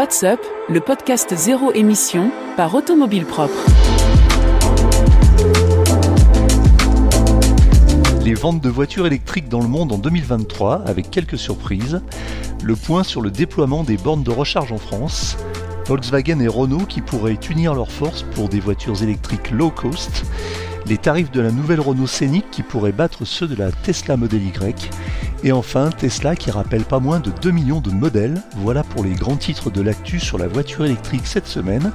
What's Up, le podcast zéro émission par Automobile Propre. Les ventes de voitures électriques dans le monde en 2023, avec quelques surprises. Le point sur le déploiement des bornes de recharge en France. Volkswagen et Renault qui pourraient unir leurs forces pour des voitures électriques low cost. Les tarifs de la nouvelle Renault Scénic qui pourraient battre ceux de la Tesla Model Y. Et enfin, Tesla qui rappelle pas moins de 2 millions de modèles. Voilà pour les grands titres de l'actu sur la voiture électrique cette semaine.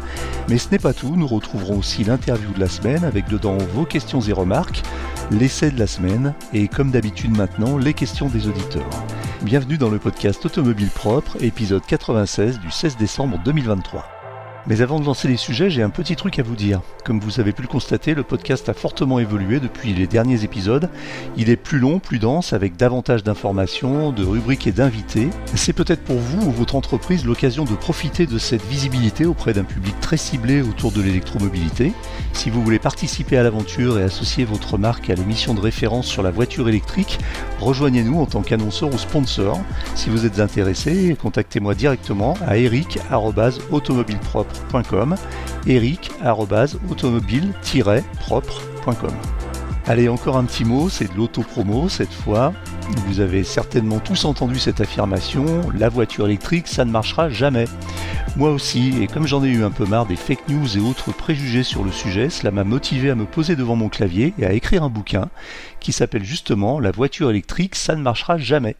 Mais ce n'est pas tout, nous retrouverons aussi l'interview de la semaine avec dedans vos questions et remarques, l'essai de la semaine et comme d'habitude maintenant, les questions des auditeurs. Bienvenue dans le podcast Automobile Propre, épisode 96 du 16 décembre 2023. Mais avant de lancer les sujets, j'ai un petit truc à vous dire. Comme vous avez pu le constater, le podcast a fortement évolué depuis les derniers épisodes. Il est plus long, plus dense, avec davantage d'informations, de rubriques et d'invités. C'est peut-être pour vous ou votre entreprise l'occasion de profiter de cette visibilité auprès d'un public très ciblé autour de l'électromobilité. Si vous voulez participer à l'aventure et associer votre marque à l'émission de référence sur la voiture électrique, rejoignez-nous en tant qu'annonceur ou sponsor. Si vous êtes intéressé, contactez-moi directement à eric@automobilepropre.com, eric@automobile-propre.com. Allez, encore un petit mot, c'est de l'auto-promo cette fois. Vous avez certainement tous entendu cette affirmation, la voiture électrique, ça ne marchera jamais. Moi aussi, et comme j'en ai eu un peu marre des fake news et autres préjugés sur le sujet, cela m'a motivé à me poser devant mon clavier et à écrire un bouquin qui s'appelle justement « La voiture électrique, ça ne marchera jamais ».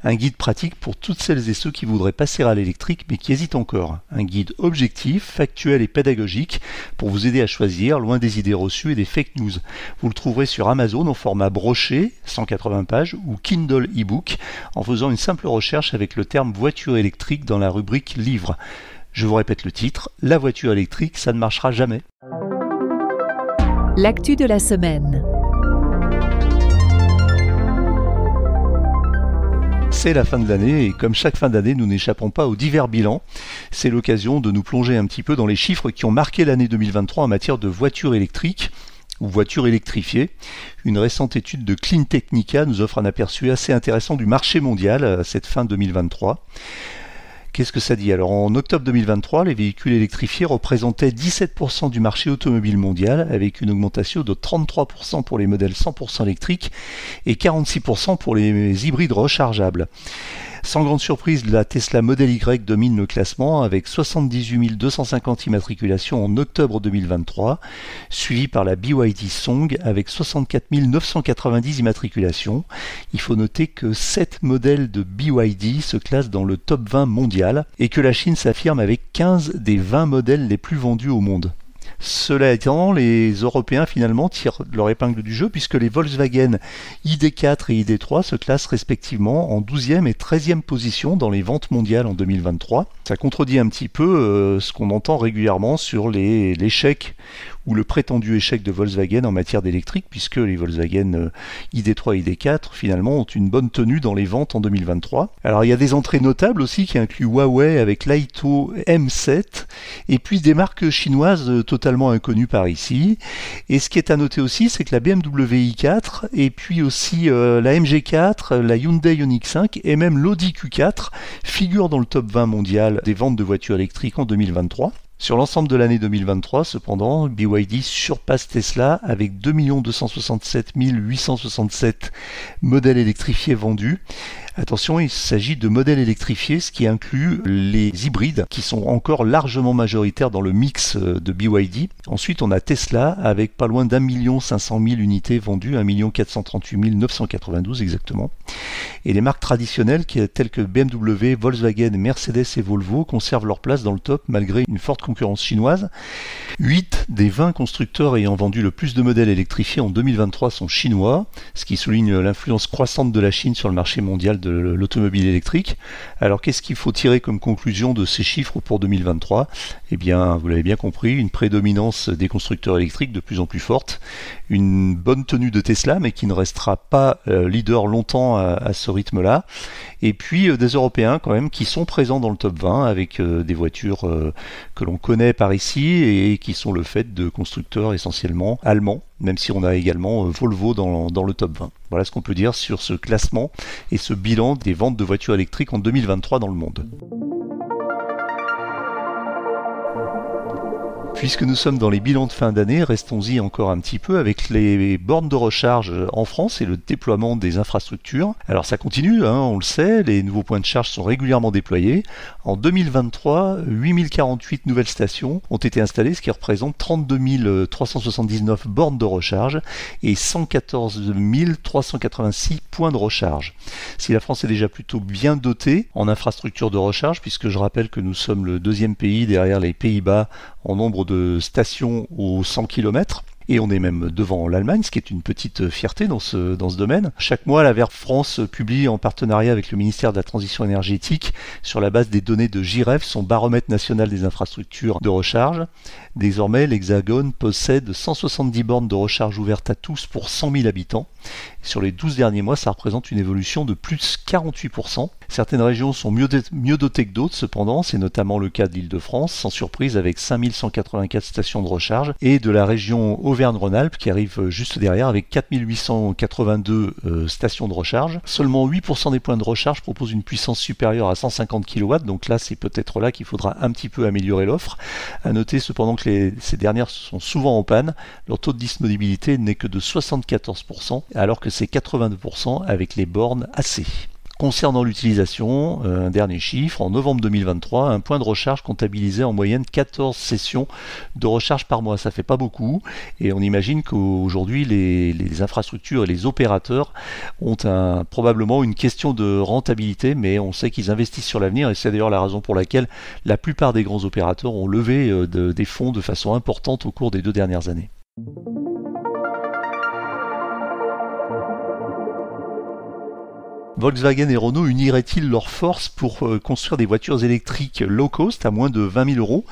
Un guide pratique pour toutes celles et ceux qui voudraient passer à l'électrique mais qui hésitent encore. Un guide objectif, factuel et pédagogique pour vous aider à choisir, loin des idées reçues et des fake news. Vous le trouverez sur Amazon en format broché, 180 pages, ou Kindle e-book, en faisant une simple recherche avec le terme voiture électrique dans la rubrique livre. Je vous répète le titre, la voiture électrique, ça ne marchera jamais. L'actu de la semaine. C'est la fin de l'année et comme chaque fin d'année, nous n'échappons pas aux divers bilans. C'est l'occasion de nous plonger un petit peu dans les chiffres qui ont marqué l'année 2023 en matière de voitures électriques ou voitures électrifiées. Une récente étude de Clean Technica nous offre un aperçu assez intéressant du marché mondial à cette fin 2023. Qu'est-ce que ça dit ? Alors en octobre 2023, les véhicules électrifiés représentaient 17% du marché automobile mondial avec une augmentation de 33% pour les modèles 100% électriques et 46% pour les hybrides rechargeables. Sans grande surprise, la Tesla Model Y domine le classement avec 78 250 immatriculations en octobre 2023, suivi par la BYD Song avec 64 990 immatriculations. Il faut noter que 7 modèles de BYD se classent dans le top 20 mondial et que la Chine s'affirme avec 15 des 20 modèles les plus vendus au monde. Cela étant, les Européens finalement tirent leur épingle du jeu puisque les Volkswagen ID4 et ID3 se classent respectivement en 12e et 13e position dans les ventes mondiales en 2023. Ça contredit un petit peu ce qu'on entend régulièrement sur l'échec ou le prétendu échec de Volkswagen en matière d'électrique, puisque les Volkswagen ID3 et ID4 finalement ont une bonne tenue dans les ventes en 2023. Alors il y a des entrées notables aussi qui incluent Huawei avec l'Aito M7 et puis des marques chinoises totalement inconnues par ici. Et ce qui est à noter aussi, c'est que la BMW i4 et puis aussi la MG4, la Hyundai Ioniq 5 et même l'Audi Q4 figurent dans le top 20 mondial des ventes de voitures électriques en 2023. Sur l'ensemble de l'année 2023, cependant, BYD surpasse Tesla avec 2 267 867 modèles électrifiés vendus. Attention, il s'agit de modèles électrifiés, ce qui inclut les hybrides qui sont encore largement majoritaires dans le mix de BYD. Ensuite, on a Tesla avec pas loin d'1 500 000 unités vendues, 1 438 992 exactement. Et les marques traditionnelles telles que BMW, Volkswagen, Mercedes et Volvo conservent leur place dans le top malgré une forte concurrence chinoise. 8 des 20 constructeurs ayant vendu le plus de modèles électrifiés en 2023 sont chinois, ce qui souligne l'influence croissante de la Chine sur le marché mondial de l'automobile électrique. Alors qu'est-ce qu'il faut tirer comme conclusion de ces chiffres pour 2023 ? Eh bien, vous l'avez bien compris, une prédominance des constructeurs électriques de plus en plus forte, une bonne tenue de Tesla mais qui ne restera pas leader longtemps à ce rythme-là, et puis des Européens quand même qui sont présents dans le top 20 avec des voitures que l'on connaît par ici et qui sont le fait de constructeurs essentiellement allemands, même si on a également Volvo dans le top 20. Voilà ce qu'on peut dire sur ce classement et ce bilan des ventes de voitures électriques en 2023 dans le monde. Puisque nous sommes dans les bilans de fin d'année, restons-y encore un petit peu avec les bornes de recharge en France et le déploiement des infrastructures. Alors ça continue, on le sait, les nouveaux points de charge sont régulièrement déployés. En 2023, 8048 nouvelles stations ont été installées, ce qui représente 32 379 bornes de recharge et 114 386 points de recharge. Si la France est déjà plutôt bien dotée en infrastructures de recharge, puisque je rappelle que nous sommes le deuxième pays derrière les Pays-Bas en nombre de stations aux 100 km. Et on est même devant l'Allemagne, ce qui est une petite fierté dans ce domaine. Chaque mois, la VERF France publie en partenariat avec le ministère de la Transition énergétique, sur la base des données de JREF, son baromètre national des infrastructures de recharge. Désormais, l'Hexagone possède 170 bornes de recharge ouvertes à tous pour 100 000 habitants. Sur les 12 derniers mois, ça représente une évolution de plus 48%. Certaines régions sont mieux dotées que d'autres, cependant, c'est notamment le cas de l'Île-de-France, sans surprise, avec 5184 stations de recharge, et de la région Auvergne-Rhône-Alpes qui arrive juste derrière avec 4882 stations de recharge. Seulement 8% des points de recharge proposent une puissance supérieure à 150 kW, donc là c'est peut-être là qu'il faudra un petit peu améliorer l'offre. À noter cependant que ces dernières sont souvent en panne, leur taux de disponibilité n'est que de 74%, alors que c'est 82% avec les bornes AC. Concernant l'utilisation, un dernier chiffre, en novembre 2023, un point de recharge comptabilisait en moyenne 14 sessions de recharge par mois. Ça fait pas beaucoup et on imagine qu'aujourd'hui les infrastructures et les opérateurs ont probablement une question de rentabilité, mais on sait qu'ils investissent sur l'avenir et c'est d'ailleurs la raison pour laquelle la plupart des grands opérateurs ont levé des fonds de façon importante au cours des 2 dernières années. Volkswagen et Renault uniraient-ils leurs forces pour construire des voitures électriques low cost à moins de 20 000 euros ?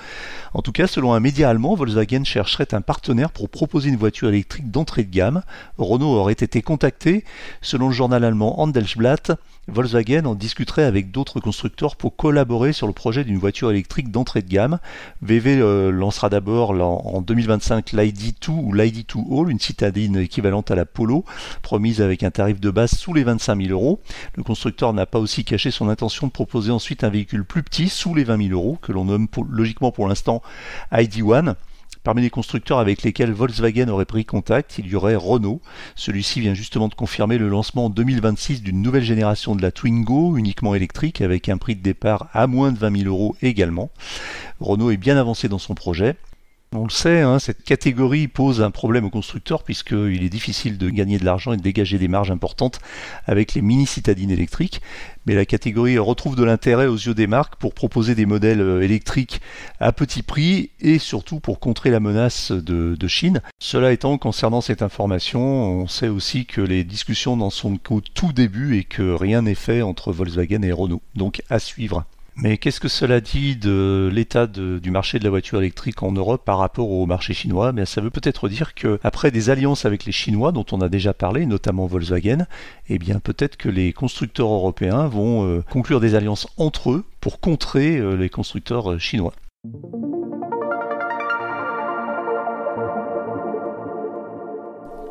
En tout cas, selon un média allemand, Volkswagen chercherait un partenaire pour proposer une voiture électrique d'entrée de gamme. Renault aurait été contacté. Selon le journal allemand Handelsblatt, Volkswagen en discuterait avec d'autres constructeurs pour collaborer sur le projet d'une voiture électrique d'entrée de gamme. VW lancera d'abord en 2025 l'ID2 ou l'ID2 All, une citadine équivalente à la Polo, promise avec un tarif de base sous les 25 000 euros. Le constructeur n'a pas aussi caché son intention de proposer ensuite un véhicule plus petit, sous les 20 000 euros, que l'on nomme logiquement pour l'instant ID1. Parmi les constructeurs avec lesquels Volkswagen aurait pris contact, il y aurait Renault. Celui-ci vient justement de confirmer le lancement en 2026 d'une nouvelle génération de la Twingo, uniquement électrique, avec un prix de départ à moins de 20 000 euros également. Renault est bien avancé dans son projet. On le sait, cette catégorie pose un problème aux constructeurs puisqu'il est difficile de gagner de l'argent et de dégager des marges importantes avec les mini-citadines électriques. Mais la catégorie retrouve de l'intérêt aux yeux des marques pour proposer des modèles électriques à petit prix et surtout pour contrer la menace de Chine. Cela étant, concernant cette information, on sait aussi que les discussions n'en sont qu'au tout début et que rien n'est fait entre Volkswagen et Renault. Donc à suivre. Mais qu'est-ce que cela dit de l'état du marché de la voiture électrique en Europe par rapport au marché chinois ? Ça veut peut-être dire qu'après des alliances avec les Chinois, dont on a déjà parlé, notamment Volkswagen, peut-être que les constructeurs européens vont conclure des alliances entre eux pour contrer les constructeurs chinois.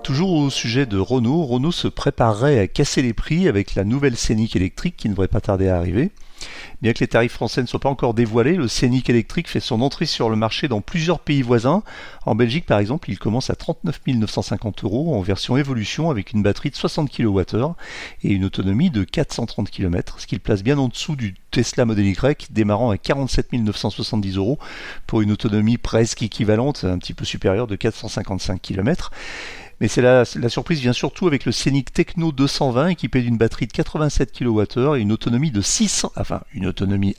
Toujours au sujet de Renault se préparerait à casser les prix avec la nouvelle Scénic électrique qui ne devrait pas tarder à arriver. Bien que les tarifs français ne soient pas encore dévoilés, le Scénic électrique fait son entrée sur le marché dans plusieurs pays voisins. En Belgique, par exemple, il commence à 39 950 euros en version Evolution avec une batterie de 60 kWh et une autonomie de 430 km, ce qui le place bien en dessous du Tesla Model Y, démarrant à 47 970 euros pour une autonomie presque équivalente, un petit peu supérieure de 455 km. Mais la surprise vient surtout avec le Scénic Techno 220 équipé d'une batterie de 87 kWh et une autonomie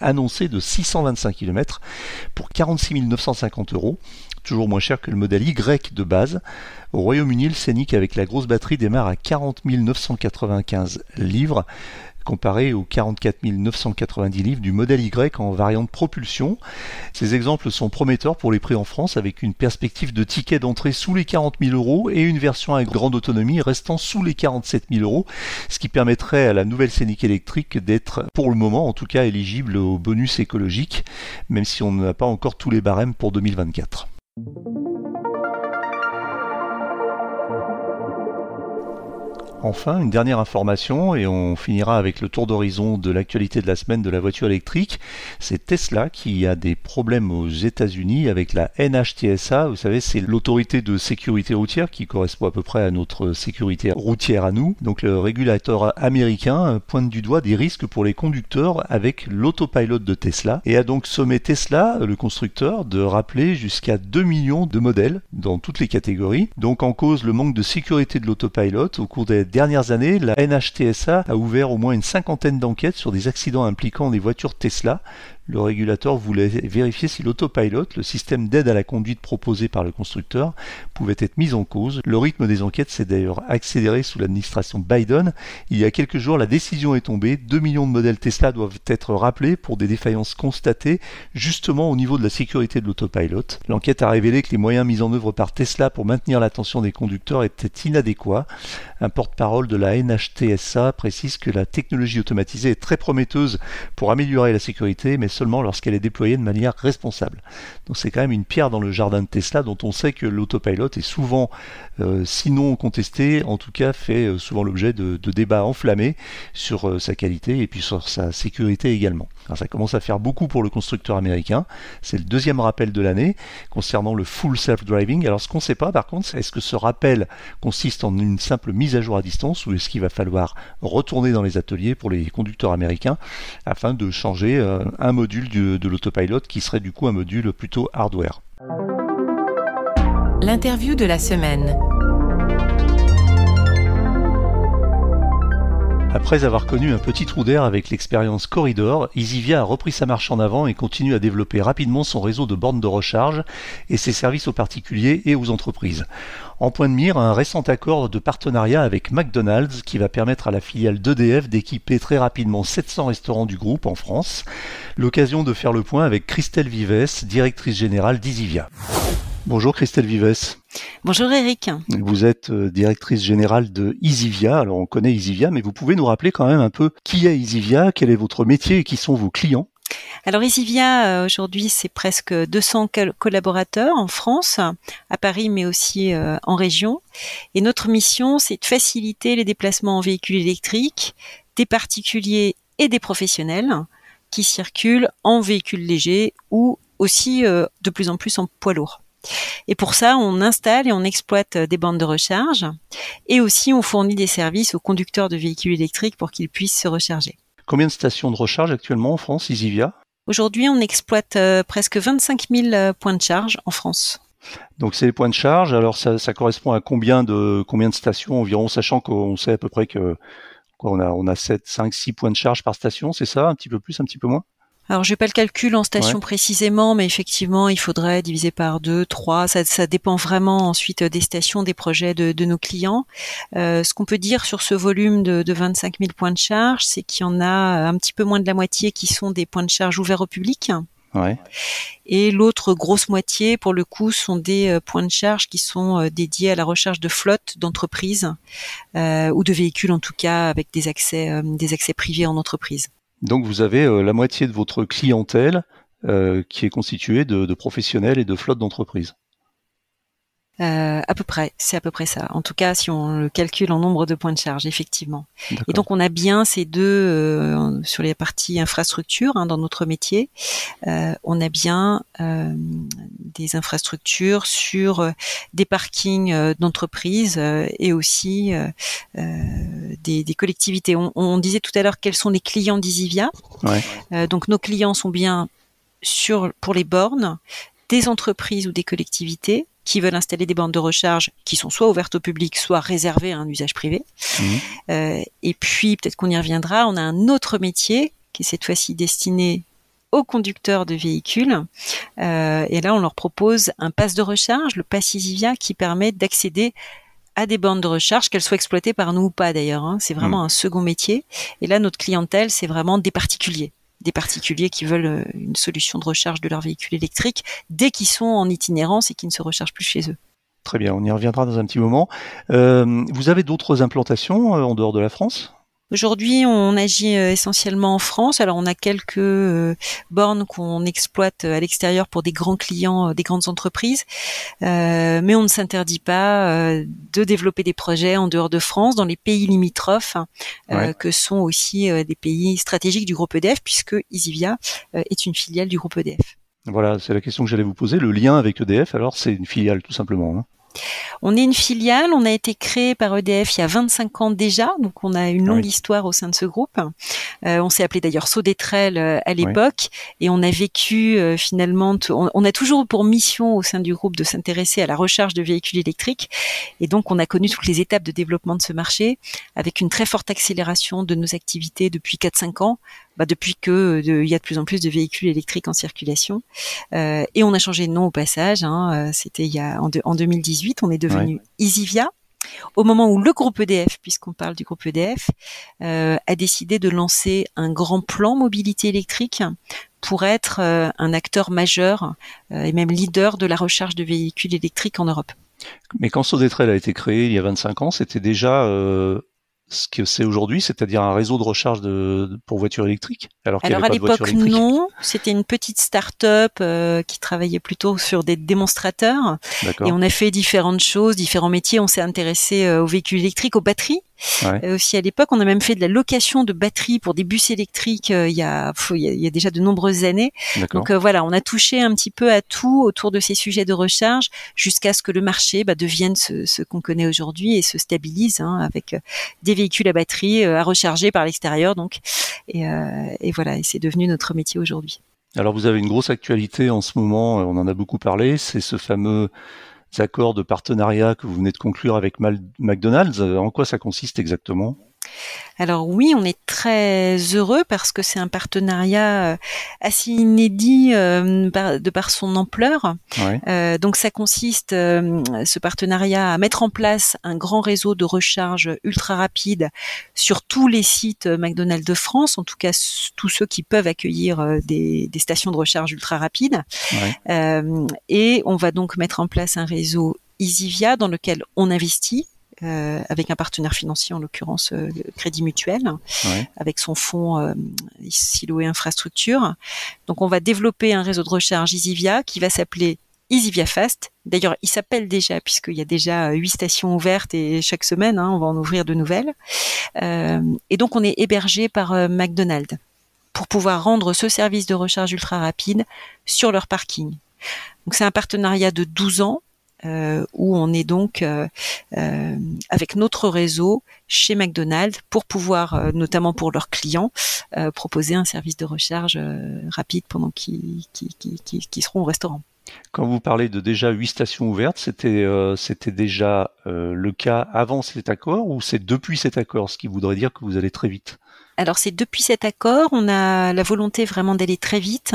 annoncée de 625 km pour 46 950 euros, toujours moins cher que le modèle Y de base. Au Royaume-Uni, le Scénic avec la grosse batterie démarre à 40 995 livres, comparé aux 44 990 livres du modèle Y en variante propulsion. Ces exemples sont prometteurs pour les prix en France avec une perspective de ticket d'entrée sous les 40 000 euros et une version à grande autonomie restant sous les 47 000 euros, ce qui permettrait à la nouvelle Scénic électrique d'être, pour le moment en tout cas, éligible au bonus écologique, même si on n'a pas encore tous les barèmes pour 2024. Enfin, une dernière information et on finira avec le tour d'horizon de l'actualité de la semaine de la voiture électrique. C'est Tesla qui a des problèmes aux États-Unis avec la NHTSA. Vous savez, c'est l'autorité de sécurité routière qui correspond à peu près à notre sécurité routière à nous. Donc le régulateur américain pointe du doigt des risques pour les conducteurs avec l'autopilot de Tesla et a donc sommé Tesla, le constructeur, de rappeler jusqu'à 2 millions de modèles dans toutes les catégories. Donc en cause le manque de sécurité de l'autopilot. Au cours des dernières années, la NHTSA a ouvert au moins une cinquantaine d'enquêtes sur des accidents impliquant des voitures Tesla. Le régulateur voulait vérifier si l'autopilot, le système d'aide à la conduite proposé par le constructeur, pouvait être mis en cause. Le rythme des enquêtes s'est d'ailleurs accéléré sous l'administration Biden. Il y a quelques jours, la décision est tombée. 2 millions de modèles Tesla doivent être rappelés pour des défaillances constatées, justement au niveau de la sécurité de l'autopilot. L'enquête a révélé que les moyens mis en œuvre par Tesla pour maintenir l'attention des conducteurs étaient inadéquats. Un porte-parole de la NHTSA précise que la technologie automatisée est très prometteuse pour améliorer la sécurité, mais seulement lorsqu'elle est déployée de manière responsable. Donc c'est quand même une pierre dans le jardin de Tesla dont on sait que l'autopilot est souvent, sinon contesté, en tout cas fait souvent l'objet de débats enflammés sur sa qualité et puis sur sa sécurité également. Alors ça commence à faire beaucoup pour le constructeur américain. C'est le deuxième rappel de l'année concernant le full self-driving. Alors ce qu'on ne sait pas par contre, est-ce que ce rappel consiste en une simple mise à jour à distance ou est-ce qu'il va falloir retourner dans les ateliers pour les conducteurs américains afin de changer un module de l'autopilot qui serait du coup un module plutôt hardware. L'interview de la semaine. Après avoir connu un petit trou d'air avec l'expérience Corridor, Easivia a repris sa marche en avant et continue à développer rapidement son réseau de bornes de recharge et ses services aux particuliers et aux entreprises. En point de mire, un récent accord de partenariat avec McDonald's qui va permettre à la filiale d'EDF d'équiper très rapidement 700 restaurants du groupe en France. L'occasion de faire le point avec Christelle Vives, directrice générale d'Easivia. Bonjour Christelle Vives. Bonjour Eric. Vous êtes directrice générale de Easivia. Alors on connaît Easivia, mais vous pouvez nous rappeler quand même un peu qui est Easivia, quel est votre métier et qui sont vos clients? Alors Easivia, aujourd'hui, c'est presque 200 collaborateurs en France, à Paris, mais aussi en région. Et notre mission, c'est de faciliter les déplacements en véhicules électriques des particuliers et des professionnels qui circulent en véhicules légers ou aussi de plus en plus en poids lourds. Et pour ça, on installe et on exploite des bornes de recharge et aussi on fournit des services aux conducteurs de véhicules électriques pour qu'ils puissent se recharger. Combien de stations de recharge actuellement en France, Easivia? Aujourd'hui, on exploite presque 25 000 points de charge en France. Donc c'est les points de charge. Alors ça correspond à combien de stations environ, sachant qu'on sait à peu près que on a 7, 5, 6 points de charge par station, c'est ça? Un petit peu plus, un petit peu moins? Alors, je n'ai pas le calcul en station précisément, mais effectivement, il faudrait diviser par 2, 3. Ça dépend vraiment ensuite des stations, des projets de nos clients. Ce qu'on peut dire sur ce volume de 25 000 points de charge, c'est qu'il y en a un petit peu moins de la moitié qui sont des points de charge ouverts au public. Ouais. Et l'autre grosse moitié, pour le coup, sont des points de charge qui sont dédiés à la recharge de flottes d'entreprises ou de véhicules, en tout cas, avec des accès privés en entreprise. Donc vous avez la moitié de votre clientèle qui est constituée de professionnels et de flottes d'entreprises. À peu près, c'est à peu près ça. En tout cas, si on le calcule en nombre de points de charge, effectivement. D'accord. Et donc, on a bien ces deux sur les parties infrastructures dans notre métier. On a bien des infrastructures sur des parkings d'entreprises et aussi des collectivités. On disait tout à l'heure quels sont les clients d'Easivia. Ouais. Donc, nos clients sont bien pour les bornes, des entreprises ou des collectivités qui veulent installer des bornes de recharge qui sont soit ouvertes au public, soit réservées à un usage privé. Et puis, peut-être qu'on y reviendra, on a un autre métier qui est cette fois-ci destiné aux conducteurs de véhicules. Et là, on leur propose un pass de recharge, le pass Easivia, qui permet d'accéder à des bornes de recharge, qu'elles soient exploitées par nous ou pas d'ailleurs. C'est vraiment un second métier. Et là, notre clientèle, c'est vraiment des particuliers. Des particuliers qui veulent une solution de recharge de leur véhicule électrique dès qu'ils sont en itinérance et qui ne se rechargent plus chez eux. Très bien, on y reviendra dans un petit moment. Vous avez d'autres implantations en dehors de la France ? Aujourd'hui, on agit essentiellement en France. Alors, on a quelques bornes qu'on exploite à l'extérieur pour des grands clients, des grandes entreprises, mais on ne s'interdit pas de développer des projets en dehors de France, dans les pays limitrophes, que sont aussi des pays stratégiques du groupe EDF, puisque Isivia est une filiale du groupe EDF. Voilà, c'est la question que j'allais vous poser. Le lien avec EDF, alors, c'est une filiale, tout simplement, hein. On est une filiale, on a été créé par EDF il y a 25 ans déjà, donc on a une longue histoire au sein de ce groupe. On s'est appelé d'ailleurs Sodetrel à l'époque, et on a vécu finalement, on a toujours pour mission au sein du groupe de s'intéresser à la recharge de véhicules électriques, et donc on a connu toutes les étapes de développement de ce marché, avec une très forte accélération de nos activités depuis 4-5 ans, depuis que il y a de plus en plus de véhicules électriques en circulation, et on a changé de nom au passage. C'était en 2018, on est devenu Isivia, au moment où le groupe EDF, puisqu'on parle du groupe EDF, a décidé de lancer un grand plan mobilité électrique pour être un acteur majeur et même leader de la recharge de véhicules électriques en Europe. Mais quand Sodetrel a été créé il y a 25 ans, c'était déjà ce que c'est aujourd'hui, c'est-à-dire un réseau de recharge pour voitures électriques. Alors à l'époque, non, c'était une petite start-up qui travaillait plutôt sur des démonstrateurs. Et on a fait différentes choses, différents métiers. On s'est intéressé aux véhicules électriques, aux batteries. Aussi à l'époque, on a même fait de la location de batteries pour des bus électriques il y a déjà de nombreuses années. Donc voilà, on a touché un petit peu à tout autour de ces sujets de recharge jusqu'à ce que le marché devienne ce qu'on connaît aujourd'hui et se stabilise avec des véhicules à batterie à recharger par l'extérieur. Donc et voilà, et c'est devenu notre métier aujourd'hui. Alors vous avez une grosse actualité en ce moment, on en a beaucoup parlé, c'est ce fameux accords de partenariat que vous venez de conclure avec McDonald's. En quoi ça consiste exactement ? Alors oui, on est très heureux parce que c'est un partenariat assez inédit de par son ampleur. Donc ça consiste, ce partenariat, à mettre en place un grand réseau de recharge ultra rapide sur tous les sites McDonald's de France, en tout cas tous ceux qui peuvent accueillir des stations de recharge ultra rapides. Et on va donc mettre en place un réseau Isivia dans lequel on investit, avec un partenaire financier, en l'occurrence Crédit Mutuel, avec son fonds Siloé Infrastructure. Donc on va développer un réseau de recharge Isivia qui va s'appeler Isivia Fast. D'ailleurs, il s'appelle déjà, puisqu'il y a déjà 8 stations ouvertes et chaque semaine, on va en ouvrir de nouvelles. Et donc on est hébergé par McDonald's pour pouvoir rendre ce service de recharge ultra rapide sur leur parking. Donc c'est un partenariat de 12 ans, où on est donc avec notre réseau chez McDonald's pour pouvoir, notamment pour leurs clients, proposer un service de recharge rapide pendant qu'ils seront au restaurant. Quand vous parlez de déjà 8 stations ouvertes, c'était déjà le cas avant cet accord, ou c'est depuis cet accord, ce qui voudrait dire que vous allez très vite ? Alors c'est depuis cet accord, on a la volonté vraiment d'aller très vite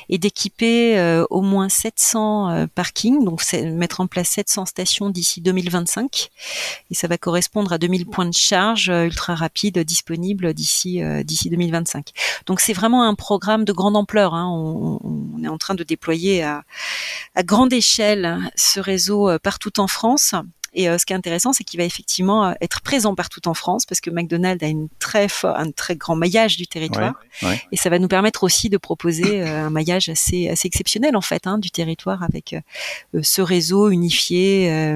et d'équiper au moins 700 parkings, donc mettre en place 700 stations d'ici 2025, et ça va correspondre à 2000 points de charge ultra rapides disponibles d'ici 2025. Donc c'est vraiment un programme de grande ampleur, on est en train de déployer à grande échelle ce réseau partout en France. Et ce qui est intéressant, c'est qu'il va effectivement être présent partout en France, parce que McDonald's a un très grand maillage du territoire, et ça va nous permettre aussi de proposer un maillage assez exceptionnel en fait du territoire, avec ce réseau unifié,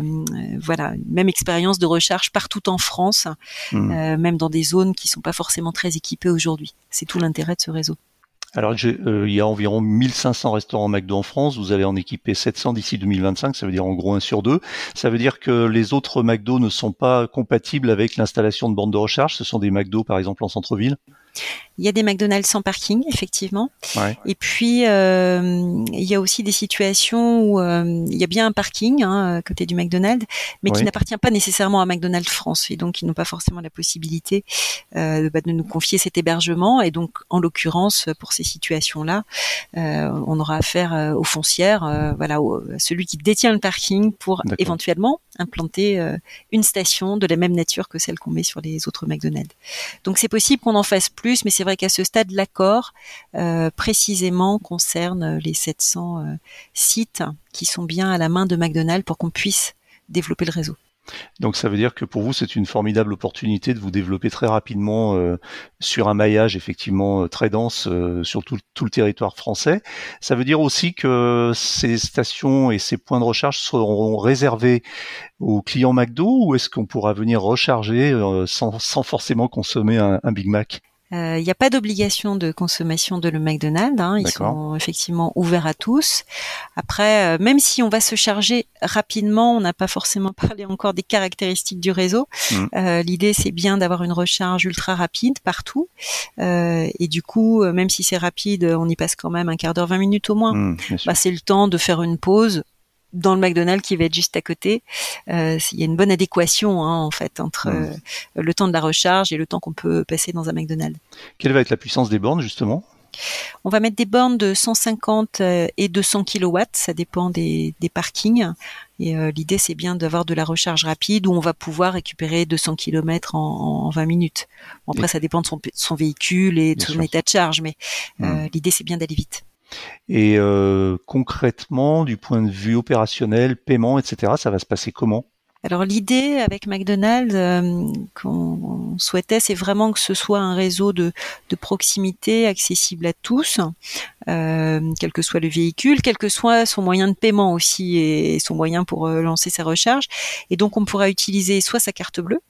voilà, même expérience de recharge partout en France, même dans des zones qui sont pas forcément très équipées aujourd'hui. C'est tout l'intérêt de ce réseau. Alors, il y a environ 1500 restaurants McDo en France. Vous allez en équiper 700 d'ici 2025. Ça veut dire en gros 1 sur 2. Ça veut dire que les autres McDo ne sont pas compatibles avec l'installation de bornes de recharge. Ce sont des McDo, par exemple, en centre-ville. Il y a des McDonald's sans parking, effectivement. Et puis, il y a aussi des situations où il y a bien un parking à côté du McDonald's, mais qui n'appartient pas nécessairement à McDonald's France. Et donc, ils n'ont pas forcément la possibilité de nous confier cet hébergement. Et donc, en l'occurrence, pour ces situations-là, on aura affaire aux foncières, voilà, à celui qui détient le parking pour éventuellement implanter une station de la même nature que celle qu'on met sur les autres McDonald's. Donc, c'est possible qu'on en fasse plus, mais c'est vrai qu'à ce stade, l'accord précisément concerne les 700 sites qui sont bien à la main de McDonald's pour qu'on puisse développer le réseau. Donc ça veut dire que pour vous, c'est une formidable opportunité de vous développer très rapidement sur un maillage effectivement très dense sur tout le territoire français. Ça veut dire aussi que ces stations et ces points de recharge seront réservés aux clients McDo, ou est-ce qu'on pourra venir recharger sans forcément consommer un Big Mac? Il n'y a pas d'obligation de consommation de le McDonald's. Ils sont effectivement ouverts à tous. Après, même si on va se charger rapidement, on n'a pas forcément parlé encore des caractéristiques du réseau. L'idée, c'est bien d'avoir une recharge ultra rapide partout. Et du coup, même si c'est rapide, on y passe quand même un quart d'heure, 20 minutes au moins. C'est le temps de faire une pause dans le McDonald's qui va être juste à côté. Il y a une bonne adéquation en fait entre le temps de la recharge et le temps qu'on peut passer dans un McDonald's. Quelle va être la puissance des bornes justement? On va mettre des bornes de 150 et 200 kW, ça dépend des parkings. Et l'idée, c'est bien d'avoir de la recharge rapide où on va pouvoir récupérer 200 km en 20 minutes. Bon, après, ça dépend de son véhicule et de son état de charge, mais l'idée, c'est bien d'aller vite. Et concrètement, du point de vue opérationnel, paiement, etc., ça va se passer comment? Alors l'idée avec McDonald's qu'on souhaitait, c'est vraiment que ce soit un réseau de proximité accessible à tous, quel que soit le véhicule, quel que soit son moyen de paiement aussi et son moyen pour lancer sa recharge. Et donc on pourra utiliser soit sa carte bleue,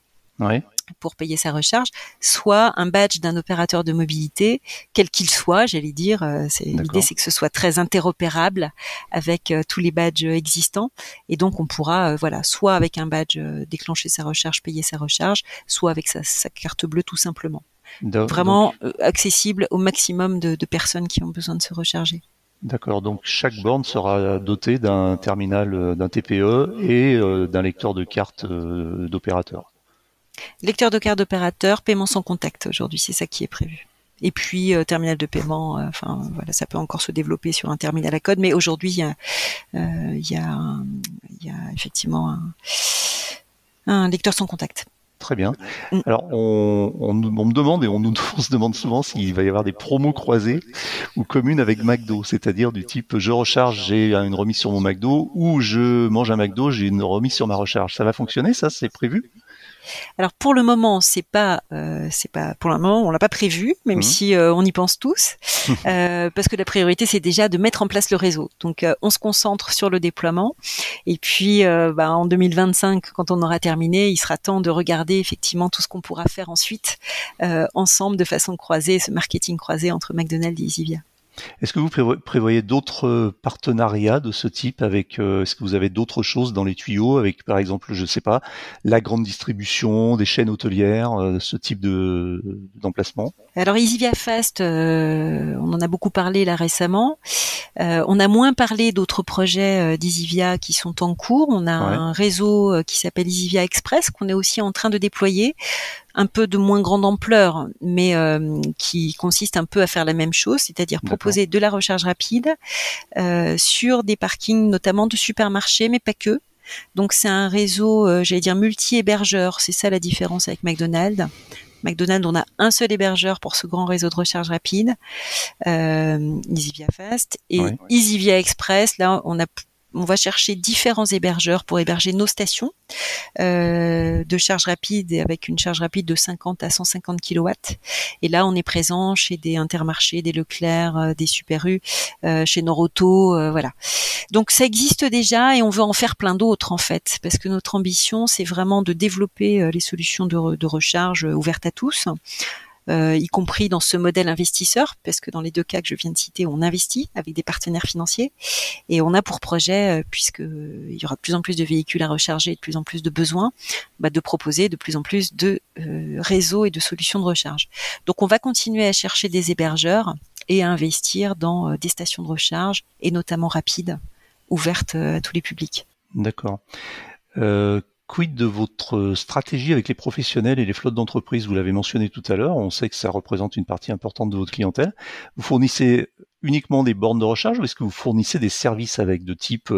pour payer sa recharge, soit un badge d'un opérateur de mobilité, quel qu'il soit, j'allais dire. L'idée, c'est que ce soit très interopérable avec tous les badges existants. Et donc, on pourra, soit avec un badge déclencher sa recharge, payer sa recharge, soit avec sa carte bleue tout simplement. Vraiment accessible au maximum de personnes qui ont besoin de se recharger. D'accord, donc chaque borne sera dotée d'un terminal, d'un TPE et d'un lecteur de carte d'opérateur. Lecteur de carte d'opérateur, paiement sans contact aujourd'hui, c'est ça qui est prévu. Et puis terminal de paiement, ça peut encore se développer sur un terminal à code, mais aujourd'hui il y a effectivement un lecteur sans contact. Très bien. Alors on me demande et on se demande souvent s'il va y avoir des promos croisées ou communes avec McDo, c'est-à-dire du type je recharge, j'ai une remise sur mon McDo, ou je mange un McDo, j'ai une remise sur ma recharge. Ça va fonctionner, ça, c'est prévu? Alors pour le moment, c'est pas pour le moment, on l'a pas prévu, même si on y pense tous, parce que la priorité c'est déjà de mettre en place le réseau. Donc on se concentre sur le déploiement, et puis en 2025, quand on aura terminé, il sera temps de regarder effectivement tout ce qu'on pourra faire ensuite ensemble de façon croisée, ce marketing croisé entre McDonald's et Easivia. Est-ce que vous prévoyez d'autres partenariats de ce type avec est-ce que vous avez d'autres choses dans les tuyaux avec, par exemple, je sais pas, la grande distribution, des chaînes hôtelières, ce type d'emplacement? Alors Easivia Fast, on en a beaucoup parlé là récemment. On a moins parlé d'autres projets d'Easivia qui sont en cours. On a un réseau qui s'appelle Easivia Express qu'on est aussi en train de déployer, un peu de moins grande ampleur, mais qui consiste un peu à faire la même chose, c'est-à-dire proposer de la recharge rapide sur des parkings notamment de supermarchés, mais pas que. Donc c'est un réseau, j'allais dire multi-hébergeur, c'est ça la différence avec McDonald's. McDonald's, on a un seul hébergeur pour ce grand réseau de recharge rapide, Easivia Fast, et Easivia Express, là on va chercher différents hébergeurs pour héberger nos stations de charge rapide, et avec une charge rapide de 50 à 150 kW. Et là, on est présent chez des Intermarchés, des Leclerc, des Super U, chez Noroto, voilà. Donc ça existe déjà et on veut en faire plein d'autres en fait, parce que notre ambition, c'est vraiment de développer les solutions de recharge ouvertes à tous. Y compris dans ce modèle investisseur, parce que dans les deux cas que je viens de citer, on investit avec des partenaires financiers, et on a pour projet, puisque il y aura de plus en plus de véhicules à recharger, de plus en plus de besoins, de proposer de plus en plus de réseaux et de solutions de recharge. Donc on va continuer à chercher des hébergeurs et à investir dans des stations de recharge, et notamment rapides, ouvertes à tous les publics. D'accord. Quid de votre stratégie avec les professionnels et les flottes d'entreprises? Vous l'avez mentionné tout à l'heure, on sait que ça représente une partie importante de votre clientèle. Vous fournissez uniquement des bornes de recharge, ou est-ce que vous fournissez des services avec de type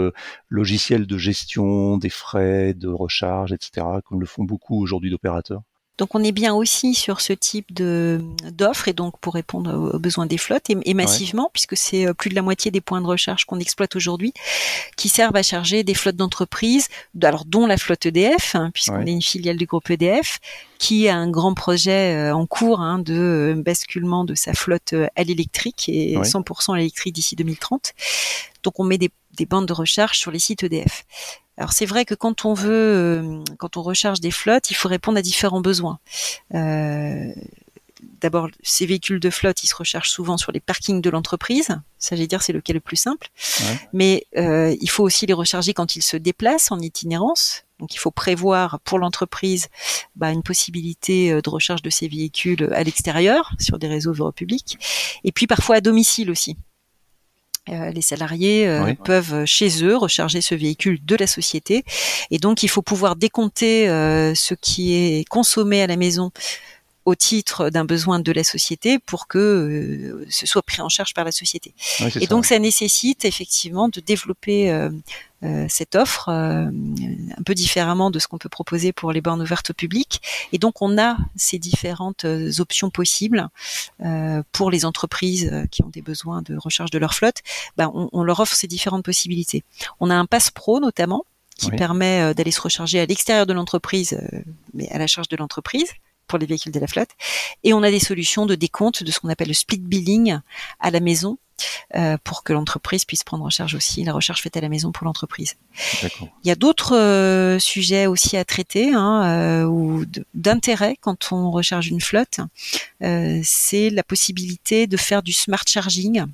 logiciel de gestion des frais de recharge, etc., comme le font beaucoup aujourd'hui d'opérateurs? Donc on est bien aussi sur ce type d'offres et donc pour répondre aux besoins des flottes et massivement puisque c'est plus de la moitié des points de recharge qu'on exploite aujourd'hui qui servent à charger des flottes d'entreprises, alors dont la flotte EDF, puisqu'on est une filiale du groupe EDF, qui a un grand projet en cours de basculement de sa flotte à l'électrique et 100% à l'électrique d'ici 2030. Donc on met des bandes de recharge sur les sites EDF. Alors c'est vrai que quand on recharge des flottes, il faut répondre à différents besoins. D'abord, ces véhicules de flotte, ils se rechargent souvent sur les parkings de l'entreprise. Ça, j'allais dire, c'est le cas le plus simple. Mais il faut aussi les recharger quand ils se déplacent en itinérance. Donc, il faut prévoir pour l'entreprise une possibilité de recharge de ces véhicules à l'extérieur, sur des réseaux publics. Et puis, parfois à domicile aussi. Les salariés peuvent chez eux recharger ce véhicule de la société. Et donc, il faut pouvoir décompter ce qui est consommé à la maison au titre d'un besoin de la société pour que ce soit pris en charge par la société. Et donc ça nécessite effectivement de développer cette offre un peu différemment de ce qu'on peut proposer pour les bornes ouvertes au public. Et donc on a ces différentes options possibles pour les entreprises qui ont des besoins de recharge de leur flotte. On leur offre ces différentes possibilités. On a un Pass Pro notamment qui permet d'aller se recharger à l'extérieur de l'entreprise, mais à la charge de l'entreprise, pour les véhicules de la flotte. Et on a des solutions de décompte de ce qu'on appelle le split billing à la maison pour que l'entreprise puisse prendre en charge aussi la recharge faite à la maison pour l'entreprise. D'accord. Il y a d'autres sujets aussi à traiter ou d'intérêt quand on recharge une flotte. C'est la possibilité de faire du smart charging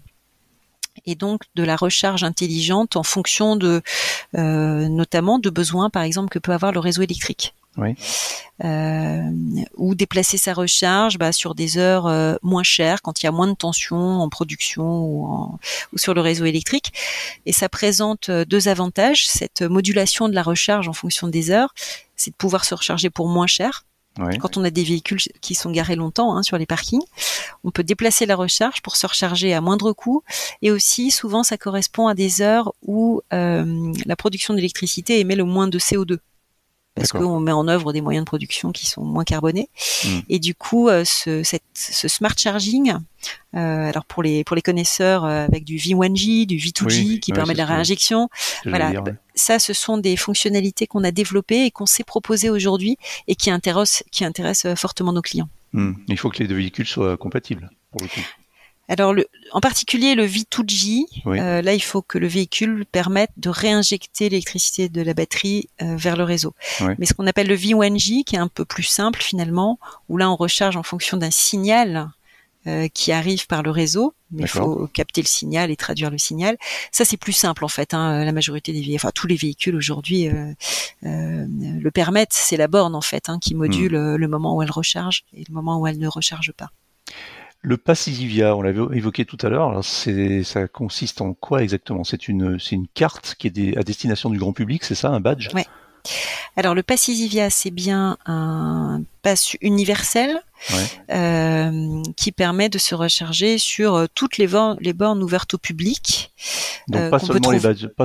et donc de la recharge intelligente en fonction de notamment de besoins par exemple que peut avoir le réseau électrique. Ou déplacer sa recharge sur des heures moins chères quand il y a moins de tension en production ou sur le réseau électrique. Et ça présente deux avantages. Cette modulation de la recharge en fonction des heures, c'est de pouvoir se recharger pour moins cher. Quand on a des véhicules qui sont garés longtemps sur les parkings, on peut déplacer la recharge pour se recharger à moindre coût. Et aussi, souvent, ça correspond à des heures où la production d'électricité émet le moins de CO2. Parce qu'on met en œuvre des moyens de production qui sont moins carbonés. Et du coup, ce smart charging, alors pour les connaisseurs avec du V1G, du V2G qui permet de la réinjection, ça, ce sont des fonctionnalités qu'on a développées et qu'on s'est proposées aujourd'hui et qui intéressent fortement nos clients. Il faut que les deux véhicules soient compatibles, pour le coup. Alors, en particulier le V2G, là, il faut que le véhicule permette de réinjecter l'électricité de la batterie vers le réseau. Mais ce qu'on appelle le V1G, qui est un peu plus simple finalement, où là, on recharge en fonction d'un signal qui arrive par le réseau, mais il faut capter le signal et traduire le signal. Ça, c'est plus simple en fait. La majorité des véhicules, tous les véhicules aujourd'hui le permettent. C'est la borne en fait qui module le moment où elle recharge et le moment où elle ne recharge pas. Le Pass Easivia, on l'avait évoqué tout à l'heure. Alors ça consiste en quoi exactement ? C'est une carte qui est à destination du grand public, c'est ça, un badge ? Ouais. Alors le Pass Easivia, c'est bien un pass universel qui permet de se recharger sur toutes les bornes ouvertes au public. Donc pas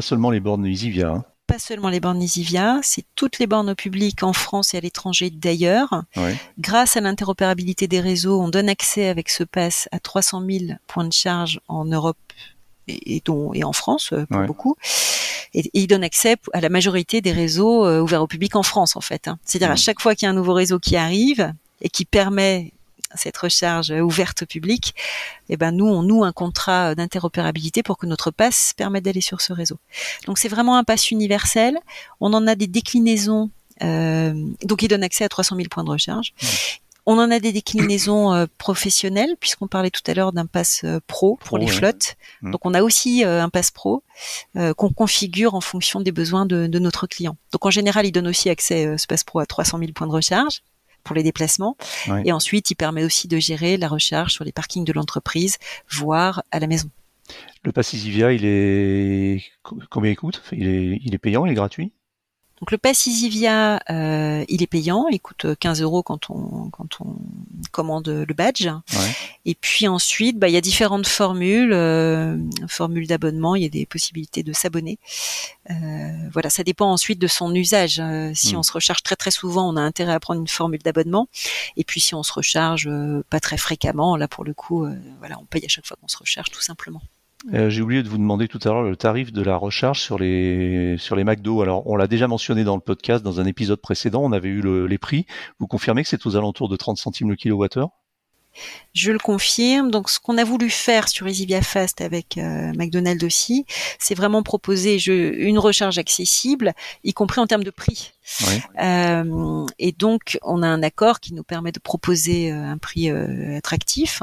seulement les bornes Easivia. Pas seulement les bornes Easivia, c'est toutes les bornes au public en France et à l'étranger d'ailleurs. Grâce à l'interopérabilité des réseaux, on donne accès avec ce pass à 300 000 points de charge en Europe et en France pour beaucoup. Et il donne accès à la majorité des réseaux ouverts au public en France en fait. C'est-à-dire à chaque fois qu'il y a un nouveau réseau qui arrive et qui permet cette recharge ouverte au public, nous, on noue un contrat d'interopérabilité pour que notre pass permette d'aller sur ce réseau. Donc, c'est vraiment un pass universel. On en a des déclinaisons, donc il donne accès à 300 000 points de recharge. On en a des déclinaisons professionnelles, puisqu'on parlait tout à l'heure d'un pass pro pour les flottes. Donc, on a aussi un pass pro qu'on configure en fonction des besoins de notre client. Donc, en général, il donne aussi accès, ce pass pro, à 300 000 points de recharge pour les déplacements. Et ensuite, il permet aussi de gérer la recharge sur les parkings de l'entreprise, voire à la maison. Le Pass Easivia, combien il coûte ? Il est payant, il est gratuit ? Donc le pass EasyVia, il est payant, il coûte 15 € quand on commande le badge. Ouais. Et puis ensuite, il y a différentes formules d'abonnement, il y a des possibilités de s'abonner. Voilà, ça dépend ensuite de son usage. Si on se recharge très très souvent, on a intérêt à prendre une formule d'abonnement. Et puis si on se recharge pas très fréquemment, là pour le coup, on paye à chaque fois qu'on se recharge tout simplement. J'ai oublié de vous demander tout à l'heure le tarif de la recharge sur les McDo. Alors, on l'a déjà mentionné dans le podcast, dans un épisode précédent, on avait eu les prix. Vous confirmez que c'est aux alentours de 30 centimes le kilowattheure ? Je le confirme. Donc, ce qu'on a voulu faire sur EasyVia Fast avec McDonald's aussi, c'est vraiment proposer une recharge accessible, y compris en termes de prix. Oui. Et donc, on a un accord qui nous permet de proposer un prix attractif.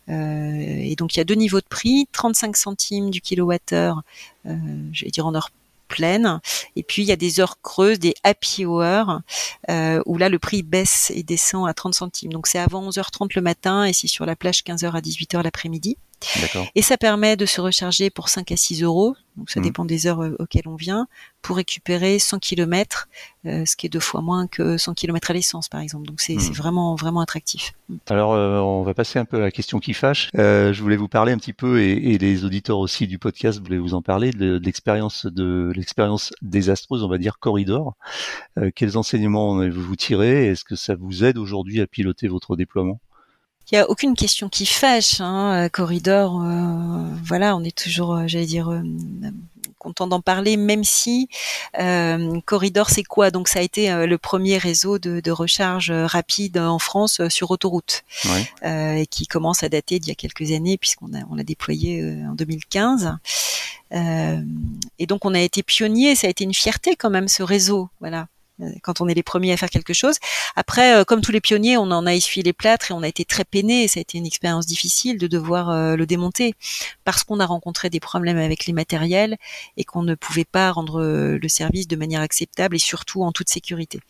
Et donc, il y a 2 niveaux de prix, 35 centimes du kilowattheure, j'allais dire en heure pleine, et puis il y a des heures creuses, des happy hours, où là le prix baisse et descend à 30 centimes. Donc c'est avant 11h30 le matin et c'est sur la plage 15h à 18h l'après-midi. D'accord. Et ça permet de se recharger pour 5 à 6 €, donc ça dépend des heures auxquelles on vient, pour récupérer 100 km, ce qui est 2 fois moins que 100 km à l'essence par exemple. Donc c'est vraiment vraiment attractif. Alors on va passer un peu à la question qui fâche. Je voulais vous parler un petit peu, et les auditeurs aussi du podcast voulaient vous en parler, de l'expérience désastreuse, on va dire, Corridor. Quels enseignements vous tirez ? Est-ce que ça vous aide aujourd'hui à piloter votre déploiement ? Il y a aucune question qui fâche, Corridor. On est toujours, content d'en parler, même si Corridor, c'est quoi ? Donc ça a été le premier réseau de recharge rapide en France sur autoroute, et qui commence à dater d'il y a quelques années puisqu'on l'a déployé en 2015. Et donc on a été pionnier, ça a été une fierté quand même ce réseau, voilà. Quand on est les premiers à faire quelque chose. Après, comme tous les pionniers, on en a essuyé les plâtres et on a été très peinés. Et ça a été une expérience difficile de devoir le démonter parce qu'on a rencontré des problèmes avec les matériels et qu'on ne pouvait pas rendre le service de manière acceptable et surtout en toute sécurité.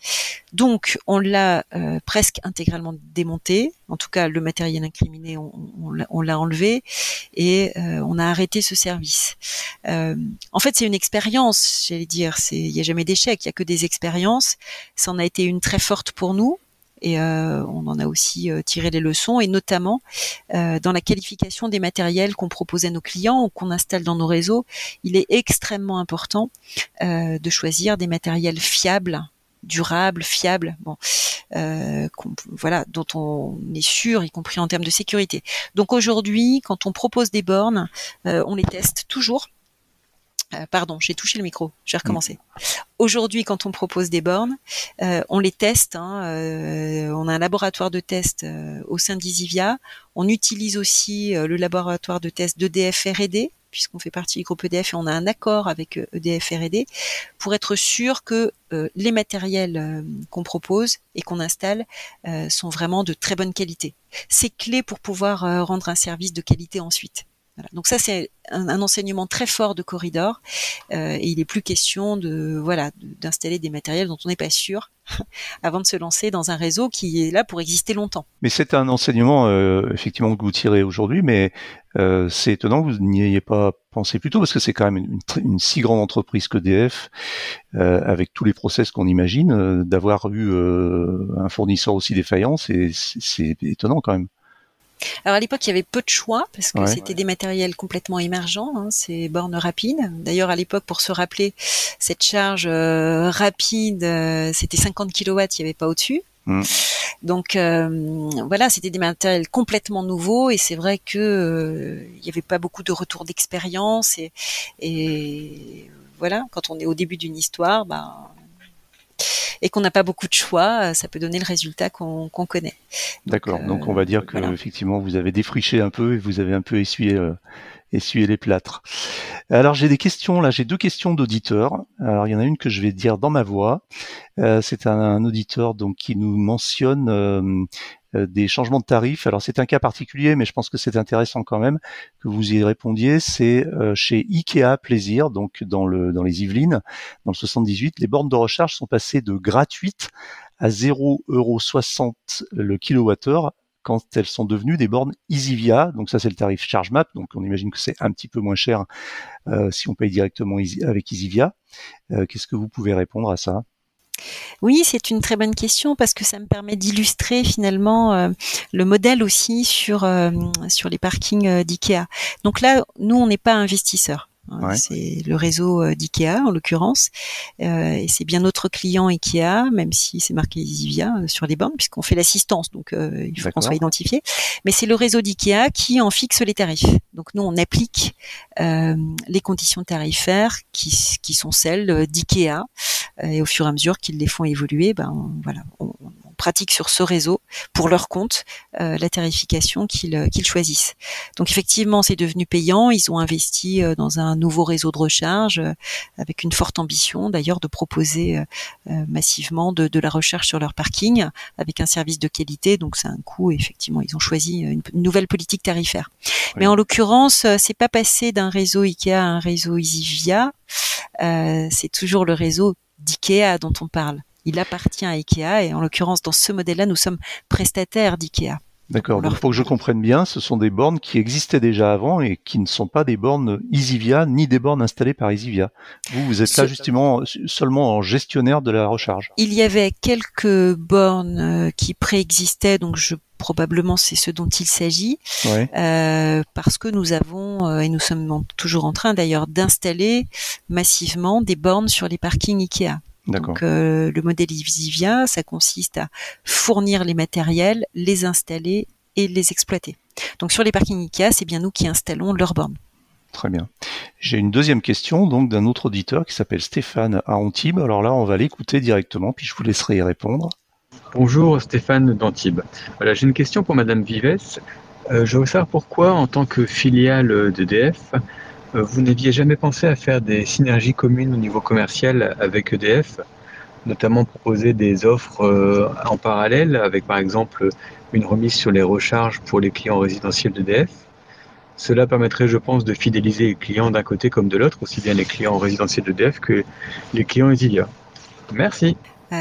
Donc, on l'a presque intégralement démonté. En tout cas, le matériel incriminé, on l'a enlevé et on a arrêté ce service. En fait, c'est une expérience, j'allais dire. Il n'y a jamais d'échec, il n'y a que des expériences. Ça en a été une très forte pour nous et on en a aussi tiré les leçons et notamment dans la qualification des matériels qu'on propose à nos clients ou qu'on installe dans nos réseaux. Il est extrêmement important de choisir des matériels fiables, durables, fiables, dont on est sûr, y compris en termes de sécurité. Donc aujourd'hui, quand on propose des bornes, on les teste toujours. Pardon, j'ai touché le micro, je vais recommencer. Aujourd'hui, quand on propose des bornes, on les teste. On a un laboratoire de test au sein d'EasyVia. On utilise aussi le laboratoire de test d'EDF R&D, puisqu'on fait partie du groupe EDF et on a un accord avec EDF R&D pour être sûr que les matériels qu'on propose et qu'on installe sont vraiment de très bonne qualité. C'est clé pour pouvoir rendre un service de qualité ensuite. Voilà. Donc ça, c'est un enseignement très fort de Corridor. Et il n'est plus question d'installer des matériels dont on n'est pas sûr avant de se lancer dans un réseau qui est là pour exister longtemps. Mais c'est un enseignement effectivement que vous tirez aujourd'hui, mais c'est étonnant que vous n'y ayez pas pensé plus tôt, parce que c'est quand même une si grande entreprise qu'EDF, avec tous les process qu'on imagine, d'avoir eu un fournisseur aussi défaillant, c'est étonnant quand même. Alors à l'époque, il y avait peu de choix parce que c'était des matériels complètement émergents, ces bornes rapides. D'ailleurs, à l'époque, pour se rappeler, cette charge rapide, c'était 50 kW, il n'y avait pas au-dessus. Donc c'était des matériels complètement nouveaux et c'est vrai que il n'y avait pas beaucoup de retours d'expérience et voilà, quand on est au début d'une histoire, et qu'on n'a pas beaucoup de choix, ça peut donner le résultat qu'on connaît. D'accord. Donc on va dire que effectivement vous avez défriché un peu et vous avez un peu essuyé les plâtres. Alors j'ai des questions là, j'ai 2 questions d'auditeurs. Alors il y en a une que je vais dire dans ma voix. C'est un auditeur donc qui nous mentionne des changements de tarifs. Alors c'est un cas particulier, mais je pense que c'est intéressant quand même que vous y répondiez. C'est chez Ikea Plaisir, donc dans les Yvelines, dans le 78, les bornes de recharge sont passées de gratuites à 0,60 € le kilowattheure quand elles sont devenues des bornes EasyVia. Donc ça, c'est le tarif ChargeMap. Donc on imagine que c'est un petit peu moins cher si on paye directement avec EasyVia. Qu'est-ce que vous pouvez répondre à ça ? Oui, c'est une très bonne question parce que ça me permet d'illustrer finalement le modèle aussi sur les parkings d'IKEA. Donc là, nous, on n'est pas investisseurs. Ouais. C'est le réseau d'IKEA en l'occurrence, et c'est bien notre client IKEA, même si c'est marqué EasyVia sur les bornes, puisqu'on fait l'assistance, donc il faut qu'on soit identifié. Mais c'est le réseau d'IKEA qui en fixe les tarifs. Donc nous, on applique les conditions tarifaires qui sont celles d'IKEA, et au fur et à mesure qu'ils les font évoluer, on pratique sur ce réseau pour leur compte la tarification qu'ils choisissent. Donc effectivement, c'est devenu payant. Ils ont investi dans un nouveau réseau de recharge avec une forte ambition d'ailleurs de proposer massivement de la recharge sur leur parking avec un service de qualité. Donc c'est un coût. Effectivement, ils ont choisi une nouvelle politique tarifaire. Oui. Mais en l'occurrence, c'est pas passé d'un réseau IKEA à un réseau EasyVia. C'est toujours le réseau d'IKEA dont on parle. Il appartient à IKEA et en l'occurrence, dans ce modèle-là, nous sommes prestataires d'IKEA. D'accord, donc pour que je comprenne bien, ce sont des bornes qui existaient déjà avant et qui ne sont pas des bornes EasyVia ni des bornes installées par EasyVia. Vous êtes là justement seulement en gestionnaire de la recharge. Il y avait quelques bornes qui préexistaient, donc probablement c'est ce dont il s'agit, ouais. Parce que nous avons, et nous sommes toujours en train d'ailleurs, d'installer massivement des bornes sur les parkings IKEA. D'accord. Donc le modèle EasyVia, ça consiste à fournir les matériels, les installer et les exploiter. Donc sur les parkings IKEA, c'est bien nous qui installons leurs bornes. Très bien. J'ai une deuxième question donc d'un autre auditeur qui s'appelle Stéphane à Antibes. Alors là, on va l'écouter directement, puis je vous laisserai y répondre. Bonjour Stéphane d'Antibes. Voilà, j'ai une question pour Madame Vives. Je veux savoir pourquoi, en tant que filiale d'EDF, vous n'aviez jamais pensé à faire des synergies communes au niveau commercial avec EDF, notamment proposer des offres en parallèle avec par exemple une remise sur les recharges pour les clients résidentiels d'EDF. Cela permettrait, je pense, de fidéliser les clients d'un côté comme de l'autre, aussi bien les clients résidentiels d'EDF que les clients EasyVia. Merci.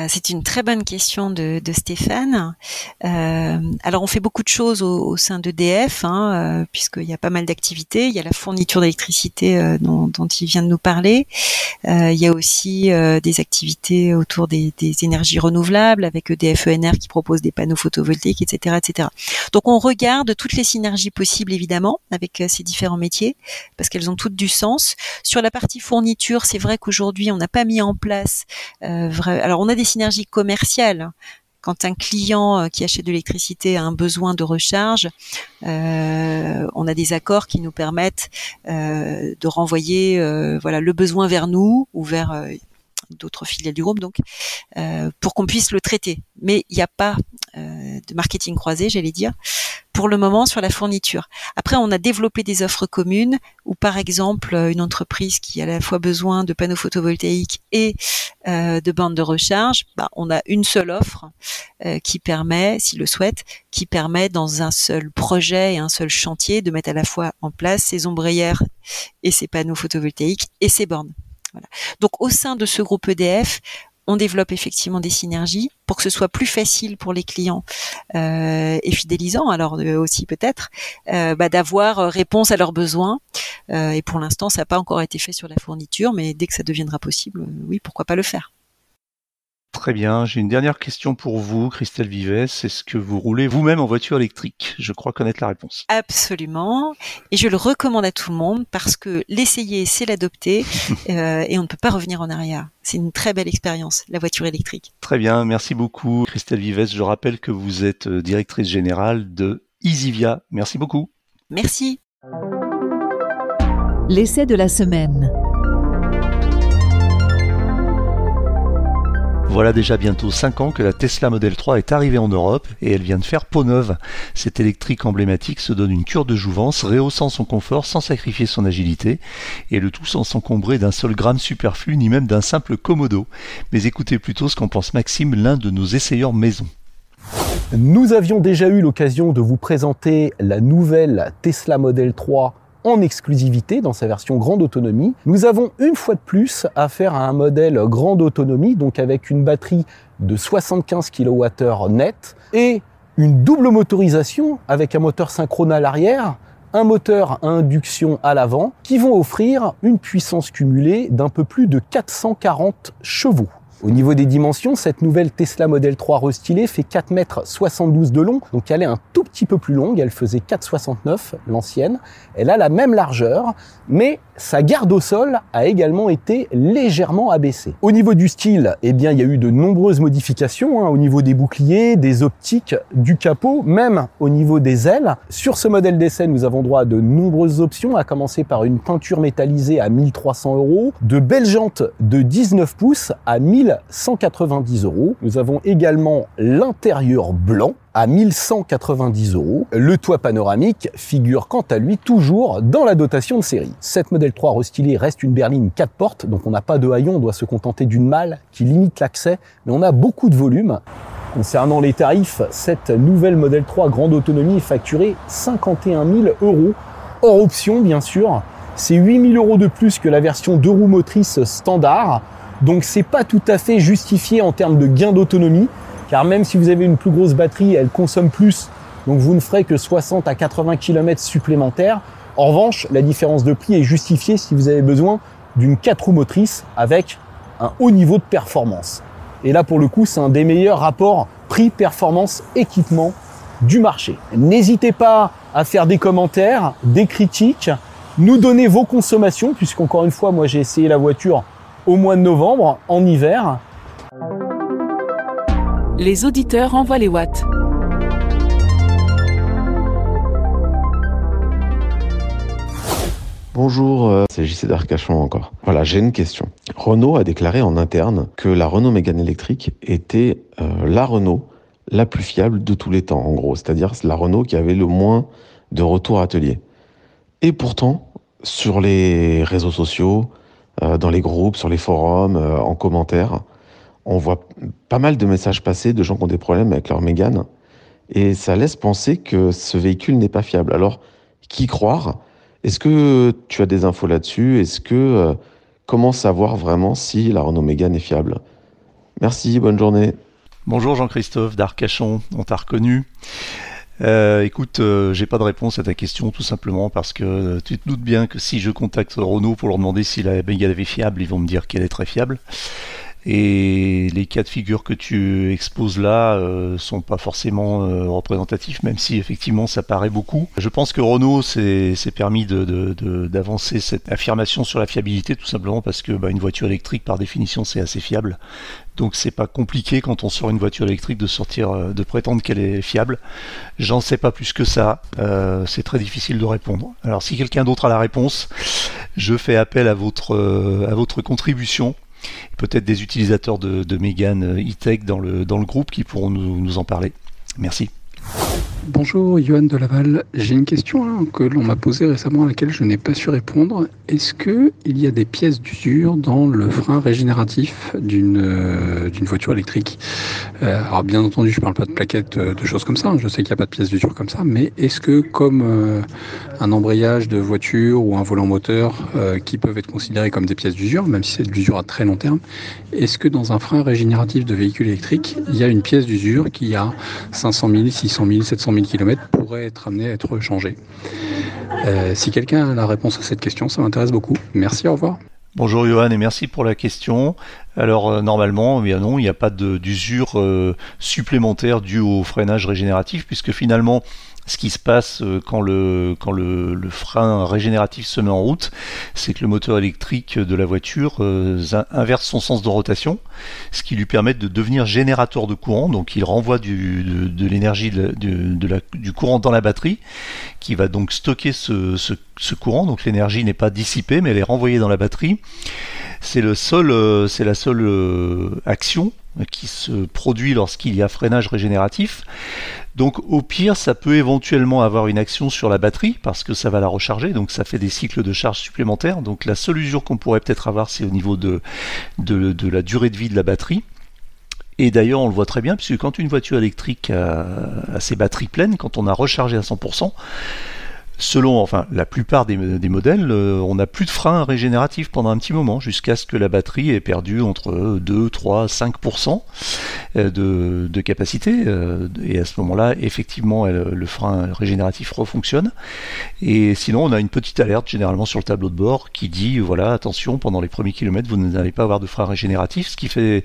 C'est une très bonne question de Stéphane. Alors on fait beaucoup de choses au sein d'EDF, puisqu'il y a pas mal d'activités. Il y a la fourniture d'électricité dont il vient de nous parler. Il y a aussi des activités autour des énergies renouvelables avec EDF ENR qui propose des panneaux photovoltaïques, etc., etc. Donc on regarde toutes les synergies possibles évidemment avec ces différents métiers parce qu'elles ont toutes du sens. Sur la partie fourniture, c'est vrai qu'aujourd'hui on n'a pas mis en place alors on a des synergies commerciales. Quand un client qui achète de l'électricité a un besoin de recharge, on a des accords qui nous permettent de renvoyer le besoin vers nous ou vers d'autres filiales du groupe, donc pour qu'on puisse le traiter. Mais il n'y a pas de marketing croisé, j'allais dire, pour le moment sur la fourniture. Après, on a développé des offres communes où, par exemple, une entreprise qui a à la fois besoin de panneaux photovoltaïques et de bandes de recharge, on a une seule offre qui permet, s'il le souhaite, qui permet dans un seul projet et un seul chantier de mettre à la fois en place ces ombrières et ces panneaux photovoltaïques et ces bornes. Voilà. Donc, au sein de ce groupe EDF, on développe effectivement des synergies pour que ce soit plus facile pour les clients et fidélisant, alors aussi peut-être, d'avoir réponse à leurs besoins. Et pour l'instant, ça n'a pas encore été fait sur la fourniture, mais dès que ça deviendra possible, oui, pourquoi pas le faire. Très bien. J'ai une dernière question pour vous, Christelle Vives. Est-ce que vous roulez vous-même en voiture électrique ? Je crois connaître la réponse. Absolument. Et je le recommande à tout le monde parce que l'essayer, c'est l'adopter et on ne peut pas revenir en arrière. C'est une très belle expérience, la voiture électrique. Très bien. Merci beaucoup, Christelle Vives. Je rappelle que vous êtes directrice générale de EasyVia. Merci beaucoup. Merci. L'essai de la semaine. Voilà déjà bientôt 5 ans que la Tesla Model 3 est arrivée en Europe et elle vient de faire peau neuve. Cette électrique emblématique se donne une cure de jouvence, rehaussant son confort sans sacrifier son agilité, et le tout sans s'encombrer d'un seul gramme superflu ni même d'un simple commodo. Mais écoutez plutôt ce qu'en pense Maxime, l'un de nos essayeurs maison. Nous avions déjà eu l'occasion de vous présenter la nouvelle Tesla Model 3 en exclusivité dans sa version grande autonomie. Nous avons une fois de plus affaire à un modèle grande autonomie, donc avec une batterie de 75 kWh net et une double motorisation avec un moteur synchrone à l'arrière, un moteur à induction à l'avant, qui vont offrir une puissance cumulée d'un peu plus de 440 chevaux. Au niveau des dimensions, cette nouvelle Tesla Model 3 restylée fait 4,72 m de long, donc elle est un tout petit peu plus longue, elle faisait 4,69 m l'ancienne. Elle a la même largeur, mais sa garde au sol a également été légèrement abaissée. Au niveau du style, eh bien, il y a eu de nombreuses modifications, au niveau des boucliers, des optiques, du capot, même au niveau des ailes. Sur ce modèle d'essai, nous avons droit à de nombreuses options, à commencer par une peinture métallisée à 1 300 €, de belles jantes de 19 pouces à 1 190 €. Nous avons également l'intérieur blanc à 1 190 €. Le toit panoramique figure quant à lui toujours dans la dotation de série. Cette Model 3 restylée reste une berline 4 portes, donc on n'a pas de haillons, on doit se contenter d'une malle qui limite l'accès, mais on a beaucoup de volume. Concernant les tarifs, cette nouvelle Model 3 grande autonomie est facturée 51 000 €, hors option bien sûr. C'est 8 000 € de plus que la version 2 roues motrices standard, donc c'est pas tout à fait justifié en termes de gain d'autonomie, car même si vous avez une plus grosse batterie, elle consomme plus, donc vous ne ferez que 60 à 80 km supplémentaires. En revanche, la différence de prix est justifiée si vous avez besoin d'une 4 roues motrices avec un haut niveau de performance. Et là, pour le coup, c'est un des meilleurs rapports prix-performance-équipement du marché. N'hésitez pas à faire des commentaires, des critiques, nous donner vos consommations, puisqu'encore une fois, moi j'ai essayé la voiture au mois de novembre, en hiver. Les auditeurs envoient les watts. Bonjour, c'est JC d'Arcachon encore. Voilà, j'ai une question. Renault a déclaré en interne que la Renault Mégane électrique était la Renault la plus fiable de tous les temps, en gros. C'est-à-dire la Renault qui avait le moins de retours atelier. Et pourtant, sur les réseaux sociaux, dans les groupes, sur les forums, en commentaire, on voit pas mal de messages passer de gens qui ont des problèmes avec leur Mégane. Et ça laisse penser que ce véhicule n'est pas fiable. Alors, qui croire ? Est-ce que tu as des infos là-dessus ? Comment savoir vraiment si la Renault Mégane est fiable ? Merci, bonne journée. Bonjour Jean-Christophe d'Arcachon, on t'a reconnu. Écoute, j'ai pas de réponse à ta question tout simplement parce que tu te doutes bien que si je contacte Renault pour leur demander si la Mégane est fiable, ils vont me dire qu'elle est très fiable. Et les cas de figure que tu exposes là sont pas forcément représentatifs, même si effectivement ça paraît beaucoup. Je pense que Renault s'est permis d'avancer cette affirmation sur la fiabilité tout simplement parce que une voiture électrique par définition c'est assez fiable. Donc c'est pas compliqué quand on sort une voiture électrique de prétendre qu'elle est fiable. J'en sais pas plus que ça. C'est très difficile de répondre. Alors si quelqu'un d'autre a la réponse, je fais appel à votre contribution. Peut-être des utilisateurs de Mégane e-Tech dans le groupe qui pourront nous en parler. Merci. Bonjour, Johan de Laval. J'ai une question que l'on m'a posée récemment à laquelle je n'ai pas su répondre. Est-ce qu'il y a des pièces d'usure dans le frein régénératif d'une voiture électrique ? Alors bien entendu, je ne parle pas de plaquettes, de choses comme ça. Je sais qu'il n'y a pas de pièces d'usure comme ça. Mais est-ce que comme un embrayage de voiture ou un volant moteur qui peuvent être considérés comme des pièces d'usure, même si c'est de l'usure à très long terme, est-ce que dans un frein régénératif de véhicule électrique, il y a une pièce d'usure qui a 500 000, 600 000, 700 000 km pourrait être amenée à être changée. Si quelqu'un a la réponse à cette question, ça m'intéresse beaucoup. Merci, au revoir. Bonjour Johan et merci pour la question. Alors normalement, eh bien non, il n'y a pas d'usure supplémentaire due au freinage régénératif puisque finalement ce qui se passe quand le frein régénératif se met en route, c'est que le moteur électrique de la voiture inverse son sens de rotation, ce qui lui permet de devenir générateur de courant, donc il renvoie de l'énergie du courant dans la batterie, qui va donc stocker ce courant, donc l'énergie n'est pas dissipée, mais elle est renvoyée dans la batterie. C'est la seule action qui se produit lorsqu'il y a freinage régénératif. Donc au pire, ça peut éventuellement avoir une action sur la batterie parce que ça va la recharger, donc ça fait des cycles de charge supplémentaires. Donc la seule usure qu'on pourrait peut-être avoir, c'est au niveau de la durée de vie de la batterie. Et d'ailleurs, on le voit très bien, puisque quand une voiture électrique a ses batteries pleines, quand on a rechargé à 100%, Selon, la plupart des modèles, on n'a plus de frein régénératif pendant un petit moment, jusqu'à ce que la batterie ait perdu entre 2, 3, 5% de capacité. Et à ce moment-là, effectivement, le frein régénératif refonctionne. Et sinon, on a une petite alerte généralement sur le tableau de bord qui dit, voilà, attention, pendant les premiers kilomètres, vous n'allez pas avoir de frein régénératif, ce qui fait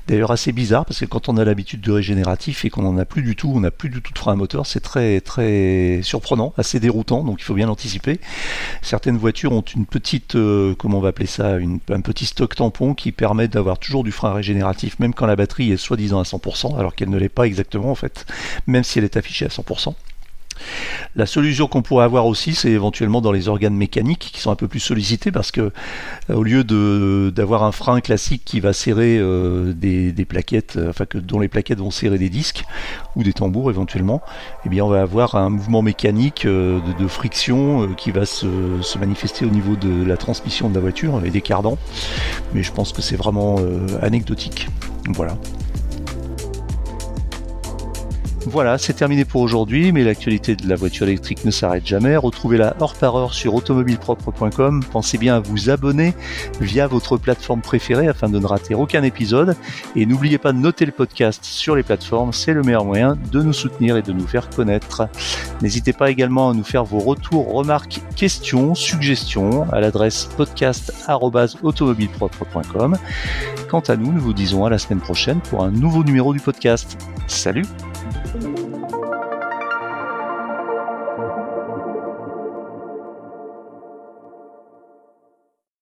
d'ailleurs assez bizarre, parce que quand on a l'habitude de régénératif et qu'on n'en a plus du tout, on n'a plus du tout de frein à moteur, c'est très, très surprenant, assez déroutant. Donc il faut bien l'anticiper. Certaines voitures ont une petite, comment on va appeler ça, un petit stock tampon qui permet d'avoir toujours du frein régénératif, même quand la batterie est soi-disant à 100%, alors qu'elle ne l'est pas exactement en fait, même si elle est affichée à 100%. La solution qu'on pourrait avoir aussi, c'est éventuellement dans les organes mécaniques qui sont un peu plus sollicités, parce que au lieu d'avoir un frein classique qui va serrer des plaquettes, dont les plaquettes vont serrer des disques ou des tambours éventuellement, eh bien on va avoir un mouvement mécanique de friction qui va se manifester au niveau de la transmission de la voiture et des cardans. Mais je pense que c'est vraiment anecdotique. Voilà. Voilà, c'est terminé pour aujourd'hui, mais l'actualité de la voiture électrique ne s'arrête jamais. Retrouvez-la heure par heure sur automobilepropre.com. Pensez bien à vous abonner via votre plateforme préférée afin de ne rater aucun épisode. Et n'oubliez pas de noter le podcast sur les plateformes, c'est le meilleur moyen de nous soutenir et de nous faire connaître. N'hésitez pas également à nous faire vos retours, remarques, questions, suggestions à l'adresse podcast@automobilepropre.com. Quant à nous, nous vous disons à la semaine prochaine pour un nouveau numéro du podcast. Salut!